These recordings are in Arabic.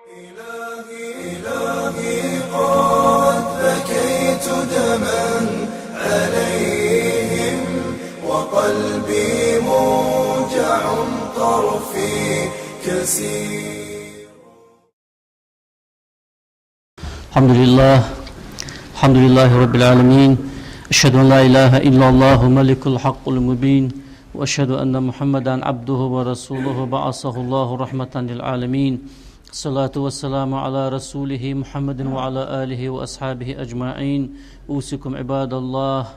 إلهي قد بكيت دما عليهم وقلبي موجع طرفي كسير. الحمد لله رب العالمين. أشهد أن لا إله إلا الله ملك الحق المبين، وأشهد أن محمدا عبده ورسوله بعثه الله رحمة للعالمين. الصلاة والسلام على رسوله محمد وعلى آله وأصحابه أجمعين. أوصيكم عباد الله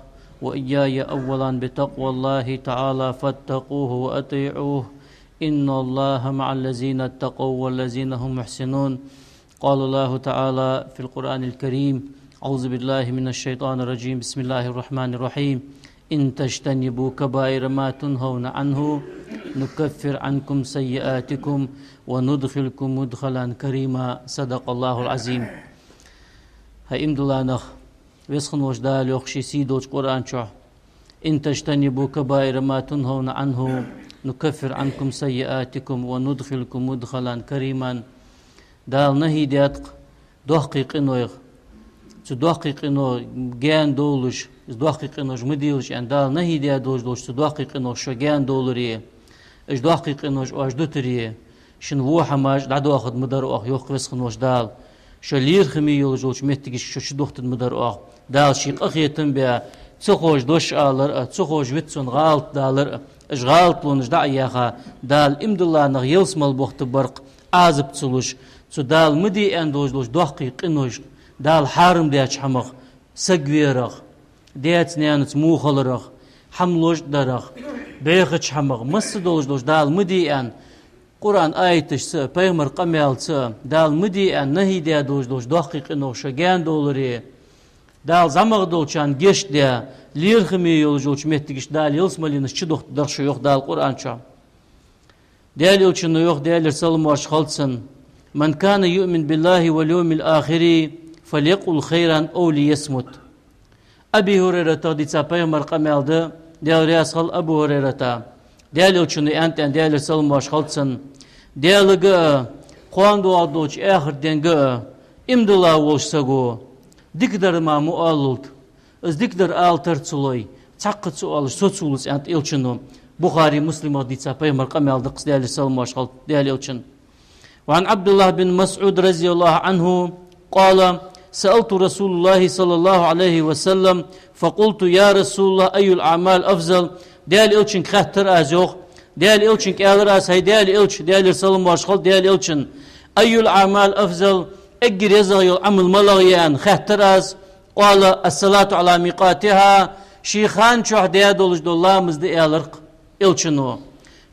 وإياي أولا بتقوى الله تعالى فاتقوه وأطيعوه، إن الله مع الذين اتقوا والذين هم محسنون. قال الله تعالى في القرآن الكريم: أعوذ بالله من الشيطان الرجيم، بسم الله الرحمن الرحيم. إن تجتنبوا كبائر ما تنهون عنه نكفر عنكم سيئاتكم وندخلكم مدخلا كريما. صدق الله العظيم. هاي امدلانخ ويسخن وجدال يخشي سيدوش قرآن شو. إن تجتنبوا كبائر ما تنهون عنه نكفر عنكم سيئاتكم وندخلكم مدخلا كريما. دال نهي دياتق دقيق إنوغ تدقيق إنو جان دولش دقيق إنو جمديلش يعني دال نهي ديات دولش تدقيق إنو شو جان دولريه إيش دقيق إنو أش دوتريه شن ووحة ماج دعدو أخذ مدار أخ يوق وسخن وش دال شو لير خمي يولجولش متجش شو دوخت مدار أخ دال شيق أخيتم بيا تسخوش دوش آلر تسخوش ويتسون غالط دالر إيش غالط لونش دعياها دال إمد الله نغ يلسم البوخت برق عازب تسلوش تو دال مدي أندوش دوش دقيق إنوش دال حارم دياتش حمغ سقويرغ ديات نيانت موخلرغ حملوش درغ بيخش حمغ مسدولش دوش دال مدي أن قرآن آيتش سا پیغمبر قميال سا دال مدي أن نهي ديا دوش دقيق إنو شجان دولري دال زمغ دولشان جيش ديا ليرخمي يولجوش مهتگش دال يلسمالينش چه دوخت درش يوخ دال قرآن شا دال يلچنو يوخ دال يرسلم وارش خلصن من كان يؤمن بالله واليوم الآخر فليقل خيرا أو ليصمت. أبي هريرة ديتا پیغمبر قمال ده دال رياس خل أبو هريرة دال يلچنو أنت أن دال يرسلم وارش خلصن دال غا قوان دو عدوش آخر دين غا امد الله وش سغو ديكدر ما مؤاللت از ديكدر آل ترتسلوي تاقت سؤالش سوتسولس أنت يلچنو بخاري مسلم ديتا پیغمبر قمال ده قس دال يرسلم وارش خلط دال يلچن. وعن عبد الله بن مسعود رضي الله عنه قال: سألت رسول الله صلى الله عليه وسلم فقلت يا رسول الله أي الأعمال أفضل؟ ديال إلشن خاتر أزوخ ديال إلشن كالر أس هاي ديال إلش ديال يرسلم واشخل ديال إلشن أي الأعمال أفضل؟ أجر يزغي العمل ملغيان خاتر أز قال: الصلاة على ميقاتها. شيخان شوح ديال دولج دولله مزدي إلرق إلشنو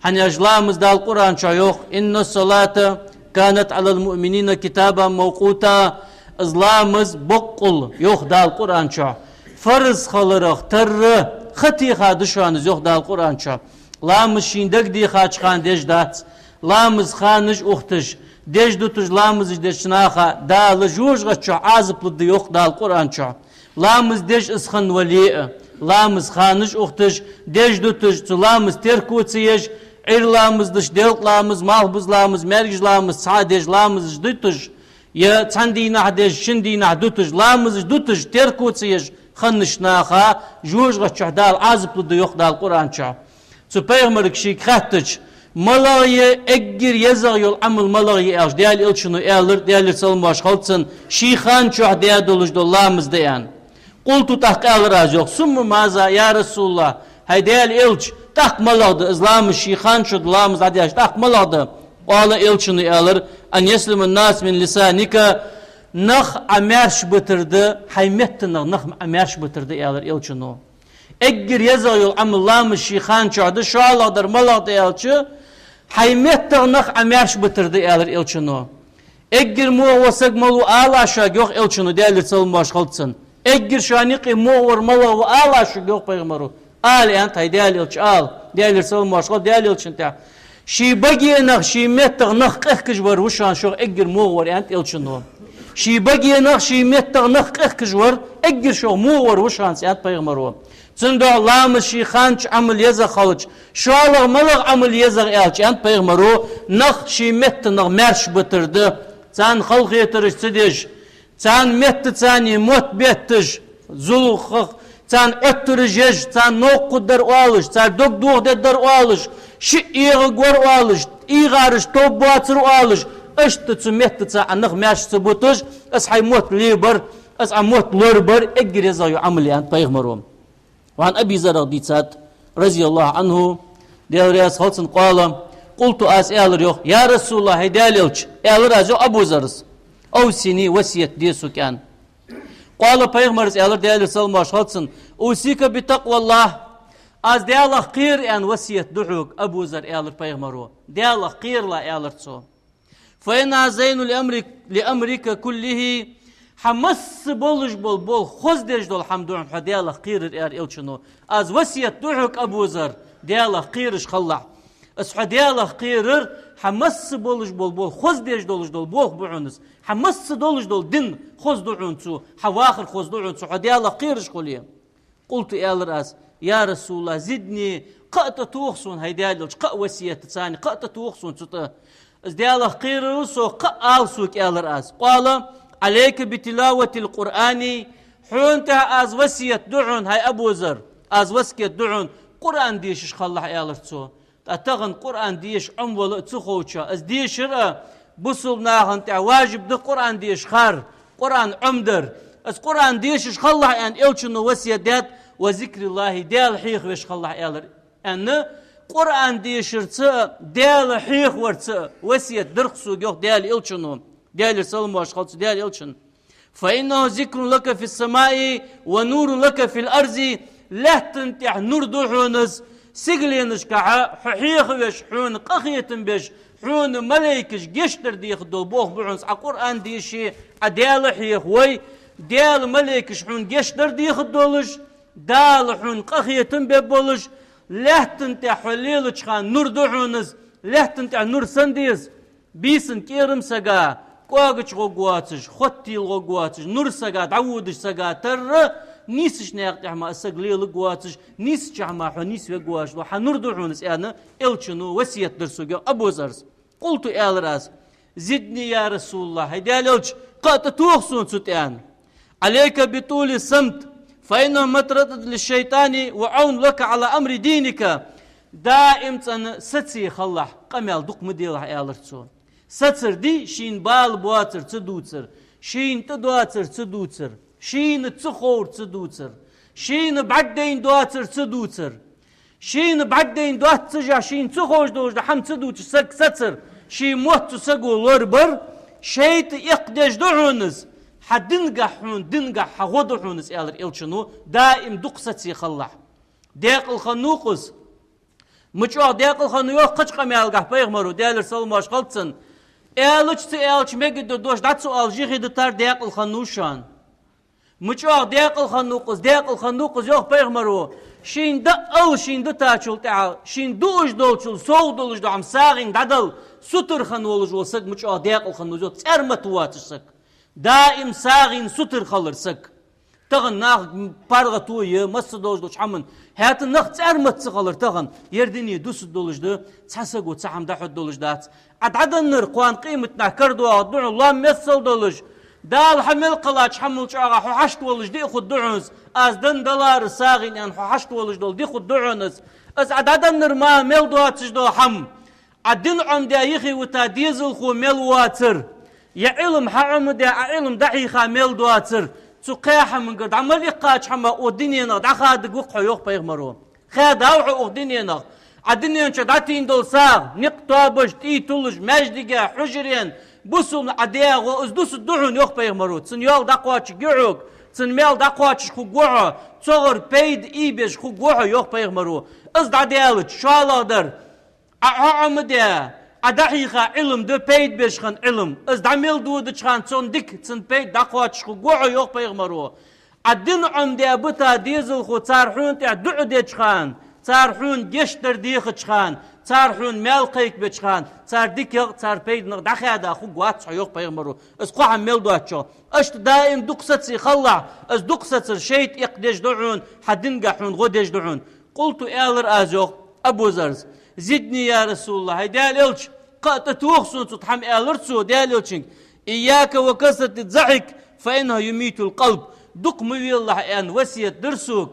حن يجلامز دال القرآن شايوخ إن الصلاة كانت على المؤمنين كتابا موقوتا. ازلامز بقل يوخ دال القرآن شا فرز خلرخ تر خطي خادشوانز يوخ دال القرآن شا لامز شيندك دي خاچ خان ديش دات لامز خانش اختش ديش دوتش لامز ديش ناخا دال جوش غچا عازب لدي يوخ دال القرآن شا لامز ديش اسخن وليئ لامز خانش اختش ديش دوتش لامز تركوتسيش عير لامز دش ديلت لامز مالبز لامز مرج لامز سعادش لامز دوتش يا تندينا حدش شندينا دوتش لامز دوتش تركوتسيش خنش ناخا جوج غچ دال عازب لدي يوخ دال القرآن شا تو پیغمبرك شي خاتش ملايه اجر يزغ يول عمل ملايه اش ديال الشنو الر ديال سلم واش خلصن شي خان شو ديال دولج دولامز ديان قلت تحقال راجوخ ثم ماذا يا رسول الله هاي ديال الش تحق ملاده اسلام شي خان شو دولامز دياش تحق ملاده قال الشنو الر ان يسلم الناس من لسانك نخ امرش بترد حيمت نخ امرش بترد الر الشنو اجر يزغ يول عمل لام شي خان شو ده شو الله در ملاده الش حيمت نخ امرش بترد الر الشنو اجر مو وسق ملو الا شاغوخ الشنو ديال سلم باش خلصن اجر شانيقي مور ملو الا شاغوخ پیغمبرو آل أنت هاي ديال إلش آل ديال السلم واشخال ديال إلش أنت شي بقي نخ شي متغ نخ كجور وشان شو أجر مور أنت إلش نو شي بقي نخ شي متغ نخ كجور أجر شو مور وشان سأنت بيغمرو تندو لام شي خانش عمل يزا خالج شو الله ملغ عمل يزا إلش أنت بيغمرو نخ شي مت نخ مرش بترد تان خلقيترش تديش تان مت تاني موت بيتج زلخ تان اترجج تان نوق قدر والش تان دوق دوغ در والش شئيغ غور والش إيغارش توب واتر والش اشت تمت تان نغ ماش سبوتج اس حي موت ليبر اس موت لوربر اجريزا يعمليان بيغمرهم وعن ابي ذر رضي الله عنه ديورياس خلصن قال قلت اسال يا رسول الله هداليلش الرازو ابو ذرس اوسيني وصيه ديسو كان قال بيغمرس ديال سلماش خلصن اوسيك بتقوى الله از ديال خير ان وصيه دحوك ابو ذر بيغمرو ديال خير لا الرتسو فإن زين لأمرك كله حمس بولج بول خوز ديج دول حمدون حديال خير إلشنو از وصية دحوك أبو ذر ديال خيرش خلع اس حديال خير حمس بولج بول خوز ديج دولج دول بوخ بعونس حمس دولج دول دين خوز دعونسو حواخر خوز دعونسو حديال خيرش خليه قلت راس يا رسول الله زدني قأت توخسون هيدالج قأ وصية تساني قأت توخسون تتا از ديال خير سو قأ سوك راس قال عليك بتلاوة القرآن حونتا از وصية دعون هاي أبو ذر از وصية دعون قرآن ديش خلح يالرتسو تغن قرآن ديش عمول تخوشا از ديش رأى بصل ناهن تع واجب ده قرآن ديش خار قرآن عمدر از قرآن ديش خلح ان إلشنو وصية دات وذكر الله ديال حيخ ويش خلح يالر ان قرآن ديش رتسا ديال حيخ ورتسا وصية درقسو جوخ ديال إلشنو ديال سلم واشخاص ديال يلشن فإنه ذكر لك في السماء ونور لك في الأرض لا تنتع نور دحونز سجلينش كحيخ وش حون قخية بش حون ملايكش جشتر ديخ دول بوخ بعونس القرآن ديشي عديال حيخ وي ديال ملايكش حون جشتر ديخ دولش دال حون قخية ببولش لا تنتع حليلش خان نور دحونز لا تنتع نور سنديز بيسن كيرم سجا قاقش غواتش خطي غواتش نور سجا دعودش سجا تر نيسش ناقطع ما اسقليل غواتش نيس جما حنيس وغواش لو حنور دعونس انا الشنو وصيه درسو ابو زرس قلت راس زدني يا رسول الله هدالج قات توخسون ستان عليك بطول الصمت فانه مطرد للشيطان وعون لك على امر دينك دائم ستسي خلح قمال دق مديل الرسول ستر دي شين بال بواتر تدوتر شين تدواتر تدوتر شين تخور تدوتر شين بعدين دواتر تدوتر شين بعدين دوات تجا شين تخوش دوش حم تدوتر سك ستر شين موت تسقو لوربر شيت يقدش دعونز حدنقحون دنقح حغودحونز إلشنو دائم دق ستسي خلح ديق الخنوقز مچو ديق الخنوق قش قمال قح بيغمرو ديال سلماش خلصن إلش مجد دوش داتسو الجيخي دتار ديق الخنوشان مچو ديق الخنوقز يوخ بيغمرو شين دا شين دتاچول تاع شين دوش دولچول سو دولش دو عم ساغين دادل ستر خنولج وسك مچو ديق الخنوزو ترمت واتسك دائم ساغين ستر خلرسك تغن ناخ بارغتوي مسدوج دوش عمن هات النخ ترمت سخلر تغن يردني دوس دولش دو تساسغو تسحم دحد دولش دات عدن نر قوان قيمتنا كردو دعو الله مثل دولش دال حمل قلاش حمل شاغا حشت ولش دي خد دعونس از دن دولار ساغين ان حشت ولش دول دي خد دعونس از عدن نر ما مل دواتش دو حم عدن عم دا يخي وتا ديزل خو مل واتر يا علم حرم دا علم دحيخا مل دواتر تقاح من قد عمل يقاش حما ودنينا دخاد وقح يوخ بيغمرو خاد اوعو ودنينا عدنيا شداتين دول ساغ نقطابش تيتولج مجدقة حجرين بوسون عديا وازدوس الدعون يوخ بيغمرو تسنيال داقواتش جعوك تسنميال داقواتش خوغوعو تصغر بيد ايبش خوغوعو يوخ بيغمرو ازد عديالج شالا در عمديا عدحيخا علم دو بيد بيشخن علم ازد عميل دو دچخان تسون ديك تسن بيد داقواتش خوغوعو يوخ بيغمرو عدن عمديا بتا ديزل خو تارحون تع دعو ديچخان تارحون جشتر ديخ تشخان تارحون مال قيك بتشخان تار ديك تار بيد نغ دخادا خو غوات يوق بيغمرو اس قو عمل دواتشو اشت دائم دقست يخلع اس دقست شيت يقدش دعون حدنقحون غدش دعون قلت الر ازوق ابو زرز زدني يا رسول الله هيدال الش قات توخسون تحم الرسو دالچين إياك وكثرة الضحك فإنه يميت القلب. دق مويلة أن وسيت درسوك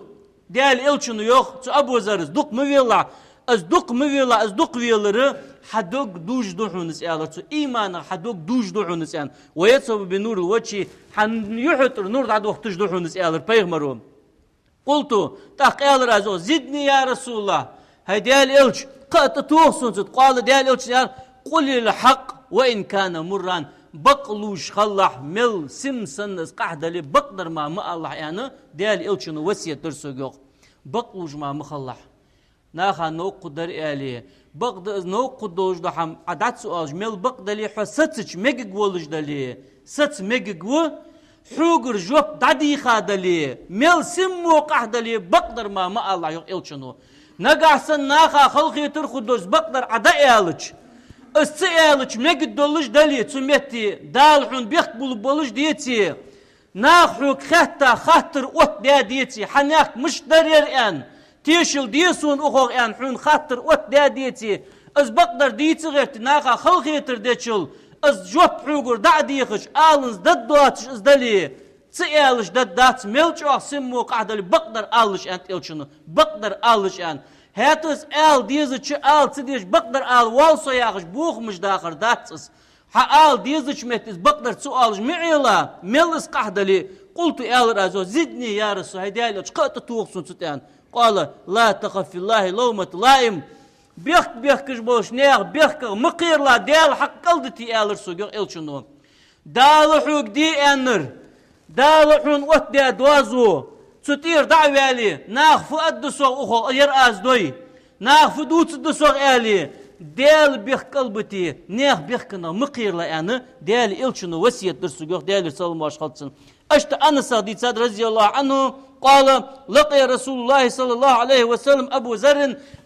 ديال إلشن يوخ تو أبو زرز دق مويلة از دق مويلة از دق ويلر حدوك دوج دوحونس إيالر تو إيمان حدوك دوج دوحونس إيان ويتصب بنور الوجه حن يحطر نور عد وقتش دوحونس إيالر بيغمرون. قلت تاق إيالر أزو زدني يا رسول الله هاي ديال إلش قأت توخصن قال ديال إلش قل الحق وإن كان مران بقلوش خلح مل سمسن قحدة لي بقدر ما الله يعني ديال إلشن وسيت درسو يوخ بقلوش ما مخلح ناخا نو قدر إليه بقد نو قدوش دحم عدد سؤال مل بقدر لي حسيتش مجد ولج دلي ست مجد و حوجر جوب دادي خادلي مل سمو قحدة لي بقدر ما الله يوخ إلشنو نقع سن ناخا خلقي ترخدوش بقدر عدا إلش استيالش مجد دولش دلي تسميتي دالحون بيقبل بولش ديتي ناخوك خطة خاطر وقت ديتي حناك مش درير ان تيشل ديسون اخوغ ان حون خاطر وقت ديتي از بقدر ديتي غير ناخا خلقيتر ديتشل از جوب حوغر دا ديخش آلنز داد دواتش از دلي تيالش داد دات ملچ او سمو قاعدة بقدر آلش انت إلشنو بقدر آلش ان هاتس آل ديزة چه آل تديش بقدر آل والسو ياغش بوخ مش داخر داتس ها آل ديزة چه مهتس بقدر سؤالش معيلا ملس قحدلي قلت آل رازو زدني يا رسول هيدايل اشقات توخصن ستان قال لا تخف الله لومة لائم بيخكش بوش نيغ بيخك مقير لا ديال حق قلدتي آل رسول يغ إلشنو دالحوك دي انر دالحون وات دي دوازو ستير دعوالي ناخ فؤاد دسوغ أخو يرأس دوي ناخ فدوت دسوغ آلي ديال بيخ قلبتي ناخ بيخكنا مقير لأنا ديال إلشنو وسيت درسوغ ديال سلم واشخلصن أشت أنس ديتاد رضي الله عنه قال لقي رسول الله صلى الله عليه وسلم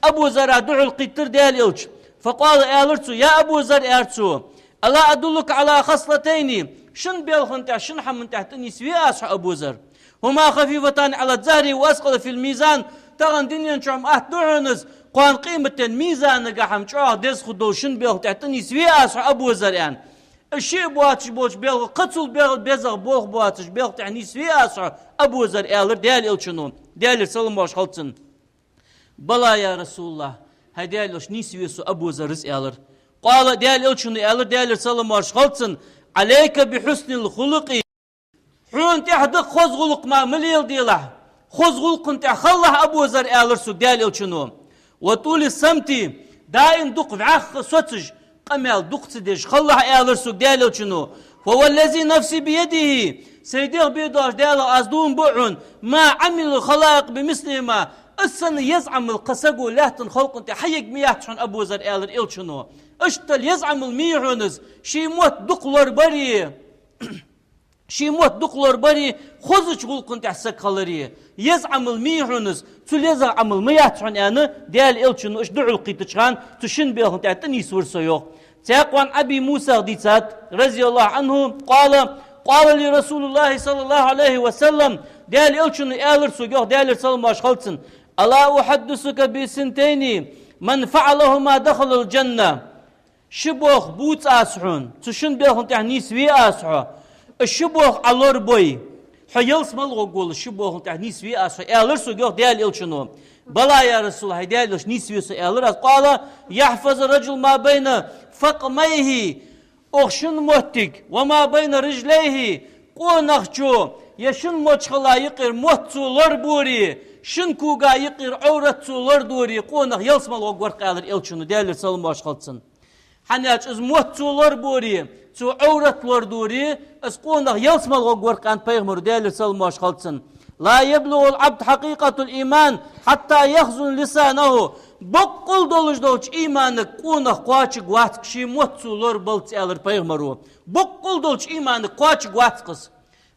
أبو زر دعو القتر ديال إلش فقال آلرتو يا أبو زر آرتو ألا أدلك على خصلتين شن بيلخن شن حمن تحتني سوياس أبو زر هما خفيفتان على الزهر وأسقل في الميزان تغن دنيا شعم أهدعنز قوان قيمة الميزان نقاحم شعه ديس خدوشن بيغ تحتني سوياس أبو زريان الشيء بواتش بوش بيغ قتل بيغ بيزغ بوغ بواتش بيغ تحني سوياس أبو زر إيالر ديال إلشنون ديال سلم واش خلطن بلا يا رسول الله هاي ديال إلش نيسويسو أبو زرس إيالر قال ديال إلشنون إيالر ديال سلم واش خلطن عليك بحسن الخلق حون تحدق خوز غلق ما مليل ديله خوز غلق انت خلح أبو زر آلرسو ديال إلشنو وطول السمتي دائن دق فعخ سوتج قمال دق تديش خلح آلرسو ديال إلشنو وهو الذي نفسي بيده سيديغ بيدوش ديال أزدون بعون ما عمل الخلائق بمثلهما السن يزعم القسقو لاهتن خلق انت حيق مياهتشون أبو زر آلر إلشنو اشتل يزعم الميهونز شي موت دقلور بري شي موت دقلور بري خوزش غول كنت حسك خلري يزعم الميهونز تل يزعم المياتشون انا ديال إلشنو اش دعو القيتشان تشن بيهم تعتني سورسو يوخ تاقوان أبي موسى ديتات رضي الله عنه قال لي رسول الله صلى الله عليه وسلم ديال إلشنو آلرسو يوخ ديال إرسال ماش خلصن ألا أحدثك بسنتين من فعلهما دخل الجنة شبوخ بوت آسحون تشن بيهم تعني سوي آسحو الشبوخ علور بوي حيلس ملغو قول الشبوخ تعني سوي آسحو آلرسو يوخ ديال إلشنو بلا يا رسول الله ديال إلش نيسويسو آلرس قال يحفظ الرجل ما بين فقميه أخشن موتك وما بين رجليه قونخشو يشن موتشخلا يقر موتسو لربوري شنكوغا يقر عورتسو لردوري قونخ يلس ملغو قورق آلر إلشنو ديال إرسال ماش خلصن حناش از موتسو لربوري تو عورت لردوري از قونخ يلس ملغو قورق آن بيغمر ديال إرسال ماش خلصن لا يبلغ العبد حقيقة الإيمان حتى يخزن لسانه بقل دولش دوش إيمانك قونخ قواتش قواتك شي موتسو لر بلت آلر بيغمرو بقل دولش إيمانك قواتش قواتكس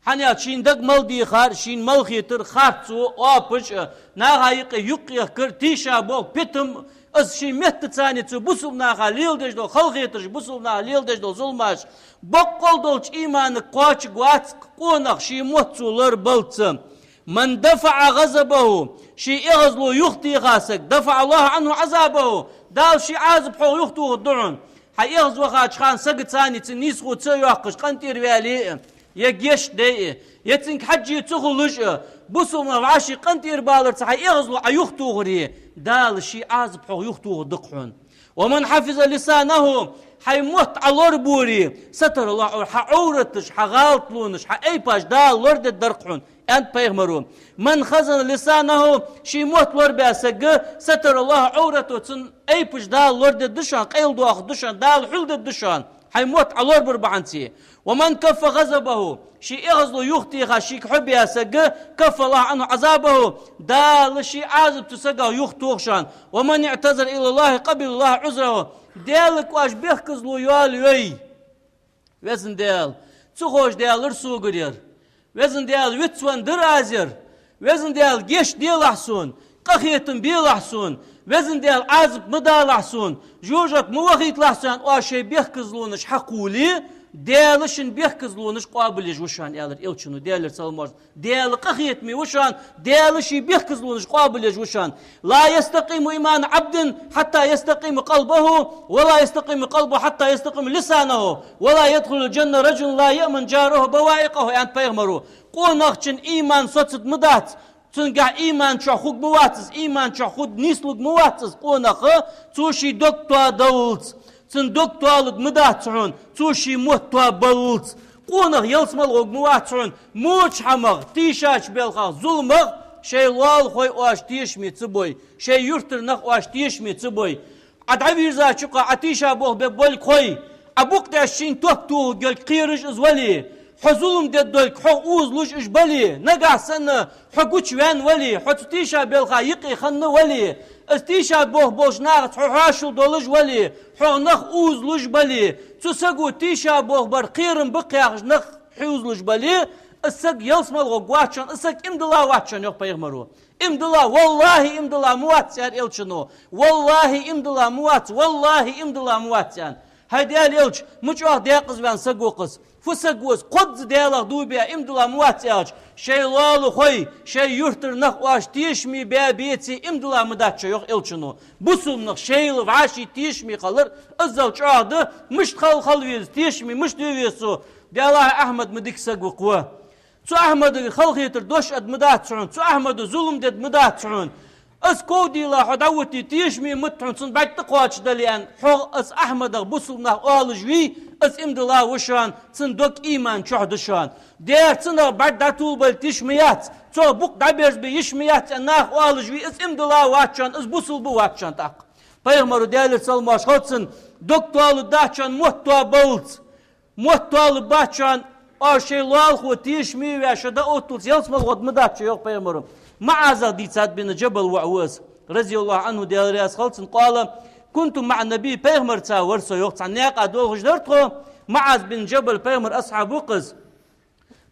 حنيا شين دق ملدي خار شين ملخيتر خارتسو اوبش ناغا يقي كر تيشا بوك بيتم از شي مهت تاني تو بوسل ناغا ليل دش دو خلخيتر بوسل ناغا ليل دش دو ظلماش بقل دولش إيمانك قواتش قواتك قونخ شي موتسو لر بلت من دفع غضبه شي اغزلو يخطي غاسك دفع الله عنه عذابه دال شي عازب حو يخطو الدعون حيغز وخاج خان سقط ثاني تنيس خو تسيوقش قنتير والي يجيش دي يتنك حجي تخلش بصوا ما عاشي قنتير بالر صحي يغزلو عيختو غري دال شي عازب حو يختو دقحون ومن حفظ لسانه حيموت على بوري ستر الله حعورتش حغالطلونش حاي باش دال لورد الدرقحون انت بيغمرون من خزن لسانه شي موت لور باسق ستر الله عورته تن اي باش دال لورد الدشان قيل دوخ دشان دال حلد الدشان حيموت على لور بربعنتي ومن كف غضبه شي اغزلو يختي غشيك حبي اسق كف الله عنه عذابه دال شي عازب تسقى يختوخشان ومن اعتذر الى الله قبل الله عذره ديالك واش بيخكزلو يوال يوي وزن ديال تخوش ديال ارسو قرير وزن ديال ويتسوان درازر وزن ديال جيش ديال احسون قخيتن بيل احسون وزن ديال عازب مدال احسون جوجك موخيت لحسون واشي بيخكزلونش حقولي ديالشن بيخكزلونش قابلش وشان يالر إلشنو ديالر سلمورز ديال قخيت مي وشان ديالشي بيخكزلونش قابلش وشان لا يستقيم إيمان عبد حتى يستقيم قلبه ولا يستقيم قلبه حتى يستقيم لسانه ولا يدخل الجنة رجل لا يأمن جاره بوائقه يعني بيغمرو قونغشن إيمان صوت مدات تنقع إيمان شخوك مواتز إيمان شخوك نيسلوك مواتز قونغ توشي دكتوا دولت تن دكتور مداتعون توشي موتوا بلت قونغ يلسمل غوغ مواتعون موش حمغ تيشاش بيلخا ظلمغ شي لال خوي واش تيشمي تبوي شي يرتر نخ واش تيشمي تبوي عدعوير ذا شقا عتيشا بوغ ببول خوي ابوك داشين توكتو قل قيرج ازولي حزولم ددولك حو اوز لوش اجبلي نقع سنة حقوش وان ولي حتيشا بيلخا يقي خن ولي استيشا بوه بوش ناغت حاشو دولج ولي حو نخ اوز لوش بلي تسقو تيشا بوه بر قيرم بقياغ نخ حوز لوش بلي السق يلسمل غواتشان السق امدلا واتشان يوق بيغمرو امدلا والله امدلا مواتسان الشنو والله امدلا موات والله امدلا مواتسان هيدي اليلش مجوه ديقز بان سقوقز فسقوز قد ديالغ دوبيا امدلا مواتساج شي لالو خوي شي يرتر نخ واش تيشمي بيا بيتي امدلا مداتشا يوق الشنو بوسل نخ شيل وعاشي تيشمي قلر ازل شاهد مش تخل خلويز تيشمي مش دويسو ديالله احمد مديك سقوقوه تو احمد خلقيتر دوش اد مداتشون تو احمد ظلم دد مداتشون اس كودي لا حدوتي تيشمي متحن سن بعد تقواتش دليان حق اس احمد بوسلنا اولجوي اس امدلا وشان سن دوك ايمان شهدشان دير سن بعد داتول بل تشميات تو بوك دبرز بيشميات ناخ اولجوي اس امدلا واتشان اس بوسل بو واتشان تاق پیغمبر ديال سلماش خدسن دكتور داتشان موتو بولت موتو باتشان أشي لال خو تيشمي وعشدا أوتوس يلسم الغد مداتش يوق بيمرم معاذ دي سعد بن جبل وعوز رضي الله عنه ديال رياس خلصن قال كنت مع النبي بيغمر تاور سيوق تعنيق أدوه جدرتخو معاذ بن جبل بيغمر أصحاب وقز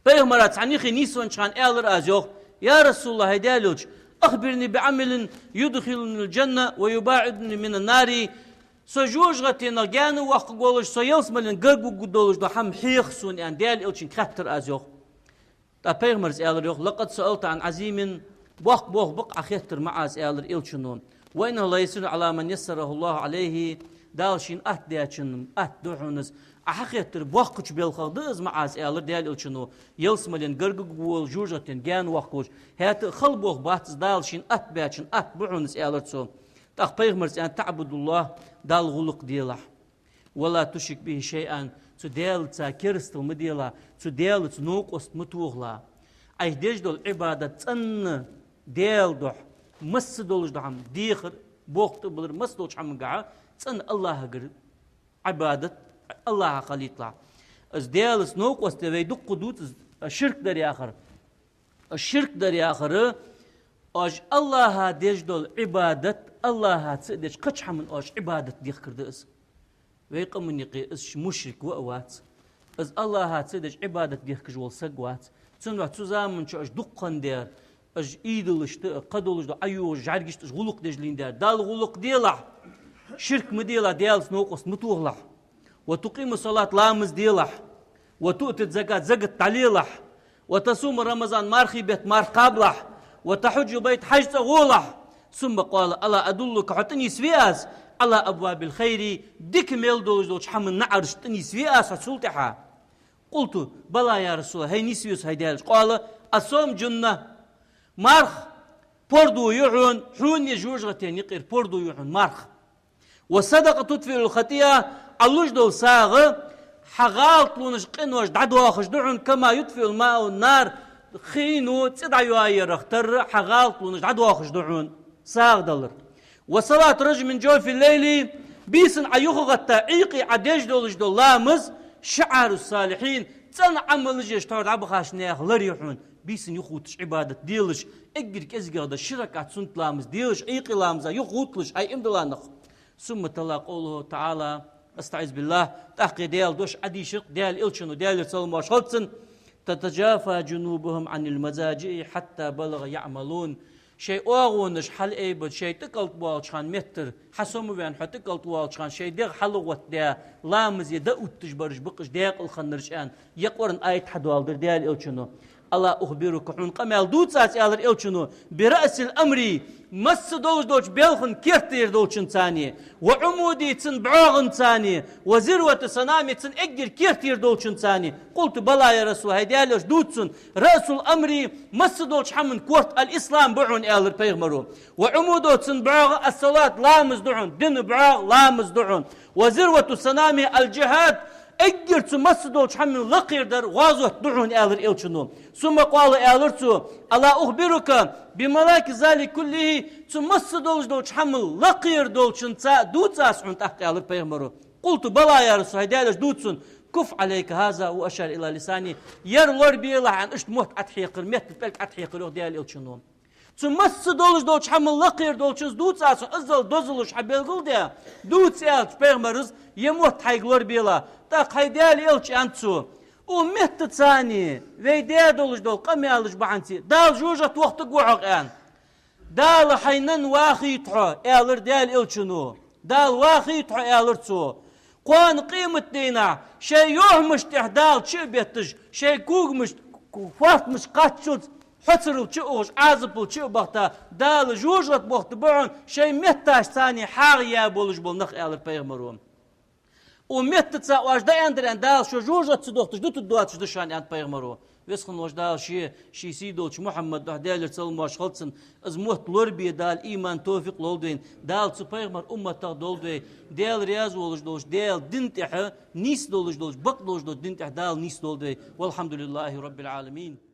بيغمر تعنيخي نيسون شان إيلر أزيوق يا رسول الله هيدالوج أخبرني بعمل يدخلني الجنة ويباعدني من النار سجوجغتي نجانو وقولش سيلس ملن غرغو غدولش دو حم حيخسون ان ديال الشن كاتر ازيوخ تا بيغمرز اليوخ لقد سألت عن عزيم بوخ بق اخيتر معاز الشنون وان الله يسر على من يسره الله عليه دالشين دياتشن دوحونس اخيتر بوخش بالخدز معاز ديال الشنو يلس ملن غرغو غول جوجتن جان وقوش هات خلبوخ باتز دالشين باتشن بوحونس الرسول تاخ بيغمرز ان تعبد الله دال غلق ديلا ولا تشرك به شيئا تديل تاكرستل مديلا تديل تنوقست متوغلا اي ديجدل عباده تن ديل دوح مسدولج دعم ديخر بوقت بلر مسدولج حمقع تن الله غير عباده الله خليطلا از ديل سنوقست ويدق قدوت الشرك دري اخر الشرك دري اخر اج الله ديجدل عباده الله تسدش قطع من أوش عبادة ديخ كردس ويقوم يقي إس مشرك وأوات إز الله تسدش عبادة ديخ كجول سقوات تنوع تزامن شو أش دقن دير أج إيدلش قدولش دو أيوش جارجش غلق دجلين دير دال غلق ديلا شرك مديلا ديالس نوقس متوغلا وتقيم الصلاة لامز ديلا وتؤتي الزكاة زكاة تعليلا وتصوم رمضان مارخي بيت مار قابله وتحج بيت حج غوله ثم قال ألا أدلك حتني سفياز على أبواب الخير ديك ميل دولش حمل نعرش تنسوي أسا سلطحا قلت بلا يا رسول الله هي نسيوس هيدالش قال الصوم جنة مرخ بردو يعون حون يجوج غتين يقير بردو يعون مرخ والصدقة تطفئ الخطيئة علوش دول ساغ حغالط لونش قنوش دعدوا خشدعون كما يطفئ الماء النار خينو تدعيو آير اختر حغالط لونش دعدوا خشدعون ساغ دلر وصلاة رجل من جوف الليل بيسن عيوخ غتا عيقي عديج دولش دول لامز شعار الصالحين تن عمل جيش تورد عبو خاش نيخ لريحون بيسن يخوتش عبادة ديلش اقرك ازقر دا شركات سنت لامز ديلش عيقي لامزا يخوتلش اي امدلانخ ثم تلا قوله تعالى استعيذ بالله تحقي ديال دوش عدي شق ديال إلشن وديال يرسل ماشخلتن تتجافى جنوبهم عن المزاجئ حتى بلغ يعملون شيء أغونش حل أيبد شيء تقلت والشان متر حسوم بين حتقلت والشان شيء ديغ حلوت ديا لامز يدأوت تجبرش بقش ديق الخنرشان يقورن آيت حدوال در ديال إلشنو الله أخبرك حون قمال دوت ساس يالر إلشنو برأس الأمر مس دوش بيلخن كيرتير دوشن ثاني وعمودي تن بعاغن ثاني وزروة سنامي تن اجر كيرتير دوشن ثاني قلت بلا يا رسول هيدي ليش دوتسن رأس الأمر مس دوش حمن كورت الإسلام بعون آلر بيغمرو وعمودو تن بعاغ الصلاة لامز دعون دين بعاغ لامز دعون وزروة سنامي الجهاد اجر تمسدول حمل لقير در غازوه دعون آلر إلشنو ثم قال آلرتو ألا أخبرك بملاك ذلك كله تمسدول حمل لقير دولشن دوت أسعون تحت آلر بيغمرو قلت بلا يا رسول هيدالش دوتسن كف عليك هذا وأشار إلى لساني يرلور بيلا عن اشت موت أتحيقر ميت بلك أتحيقر ديال إلشنو تمسدول حمل لقير دولشن دوت أسعون أزل دوزلوش حبيلغل ديا دوت آلش بيغمرز يموت حيقلور بيلا تاق هيدالي إلش أنتسو ومهت ثاني ويدي دولش دول قمي ألش بعنتي دال جوجة وقت قوعق آن دال حينن واخي تحو إلر ديال إلشنو دال واخي تحو إلرتسو قوان قيمة دينا شي يوه مش تحدال شي بيتج شي كوغ مش فات مش قاتشوز حترل شي اوش عازبل شي بغتا دال جوجة بغت بعن شي مهتاش ثاني حاغيا بولش بولنخ إلر بيغمروم وميت تسا واجدا اندران دال شو جوجة تصدوقتش دوت الدوات شدشان اند بيغمرو ويسخن واجدا شي سيدولش محمد دال يرسل ماشخلتسن از موت لوربي دال ايمان توفيق لولدين دال تسو بيغمر امتا دولدي دال رياض ولش دولش دال دنتح نيس دولش بق دولش دنتح دال نيس دولدي والحمد لله رب العالمين.